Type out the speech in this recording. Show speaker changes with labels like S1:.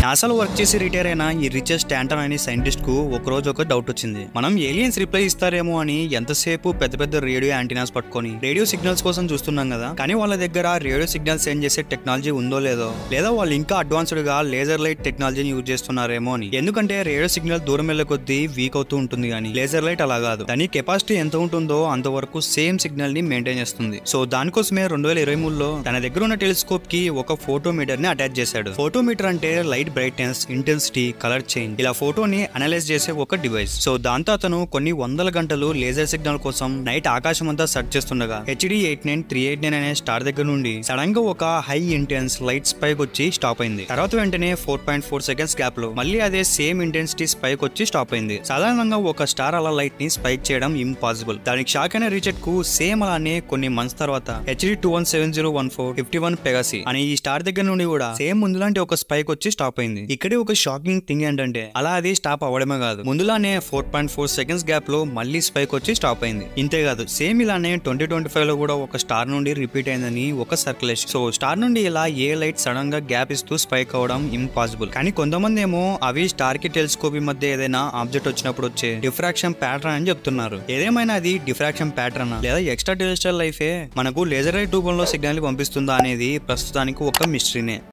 S1: నాసాలో work చేసి retire అయిన ఈ రిచర్డ్ స్టాంటన్ అనే సైంటిస్ట్ కు ఒక రోజు ఒక డౌట్ వచ్చింది. మనం ఏలియన్స్ రిప్లై ఇస్తారేమో అని ఎంతసేపు పెద్ద పెద్ద రేడియో యాంటీనాస్ పట్టుకొని రేడియో సిగ్నల్స్ కోసం చూస్తున్నాం కదా, కానీ వాళ్ళ దగ్గర రేడియో సిగ్నల్స్ సెండ్ చేసే టెక్నాలజీ ఉందో లేదో, లేదా వాళ్ళు ఇంకా అడ్వాన్స్డ్ గా లేజర్ లైట్ టెక్నాలజీని యూజ్ చేస్తున్నారేమో అని. ఎందుకంటే రేడియో సిగ్నల్ దూరం వెళ్లే కొద్దీ వీక్ అవుతూ ఉంటుంది, కానీ లేజర్ లైట్ అలా కాదు. దాని కెపాసిటీ ఎంత ఉంటుందో అంతవరకు సేమ్ సిగ్నల్ ని మెయింటైన్ చేస్తుంది. సో దానికోసమే 2023లో తన దగ్గర ఉన్న టెలిస్కోప్ కి ఒక ఫోటోమీటర్ ని అటాచ్ చేశాడు. ఫోటోమీటర్ అంటే light brightness, intensity, colour change ఇలా ఫోటోని అనలైజ్ చేసే ఒక డివైస్. సో దాంతో అతను కొన్ని వందల గంటలు లేజర్ సిగ్నల్ కోసం నైట్ ఆకాశం అంతా సెర్చ్ చేస్తుండగా HD 89389 అనే స్టార్ దగ్గర నుండి సడన్ గా ఒక హై ఇంటెన్స్ లైట్ స్పైక్ వచ్చి స్టాప్ అయింది. తర్వాత వెంటనే 4.4 సెకండ్స్ గ్యాప్ లో మళ్ళీ అదే సేమ్ ఇంటెన్సిటీ స్పైక్ వచ్చి స్టాప్ అయింది. సాధారణంగా ఒక స్టార్ అలా లైట్ ని స్పైక్ చేయడం ఇంపాసిబుల్. దానికి షాక్ అయిన రిచర్డ్ కు సేమ్ అలానే కొన్ని మంత్స్ తర్వాత HD 217014 51 పెగాసి అనే ఈ స్టార్ దగ్గర నుండి కూడా సేమ్ ముందులాంటి ఒక స్పైక్ వచ్చి స్టాప్ అయింది. ఇక్కడే ఒక షాకింగ్ థింగ్ ఏంటంటే అలా అది స్టాప్ అవ్వడమే కాదు, ముందులానే 4.4 సెకండ్స్ గ్యాప్ లో మళ్ళీ స్పైక్ వచ్చి స్టాప్ అయింది. ఇంతేకాదు, సేమ్ ఇలానే 2025 లో కూడా ఒక స్టార్ నుండి రిపీట్ అయిందని ఒక సర్క్యులేషన్. సో స్టార్ నుండి ఇలా ఏ లైట్ సడన్ గా గ్యాప్ ఇస్తూ స్పైక్ అవడం ఇంపాసిబుల్. కానీ కొంతమంది ఏమో అవి స్టార్ కి టెలిస్కోప్ మధ్య ఏదైనా ఆబ్జెక్ట్ వచ్చినప్పుడు వచ్చే డిఫ్రాక్షన్ ప్యాటర్న్ అని చెప్తున్నారు. ఏదేమైనా అది డిఫ్రాక్షన్ ప్యాటర్న్ లేదా ఎక్స్ట్రా టెరెస్ట్రియల్ లైఫే మనకు లేజర్ లైట్ రూపంలో సిగ్నల్ పంపిస్తుందా అనేది ప్రస్తుతానికి ఒక మిస్టరీనే.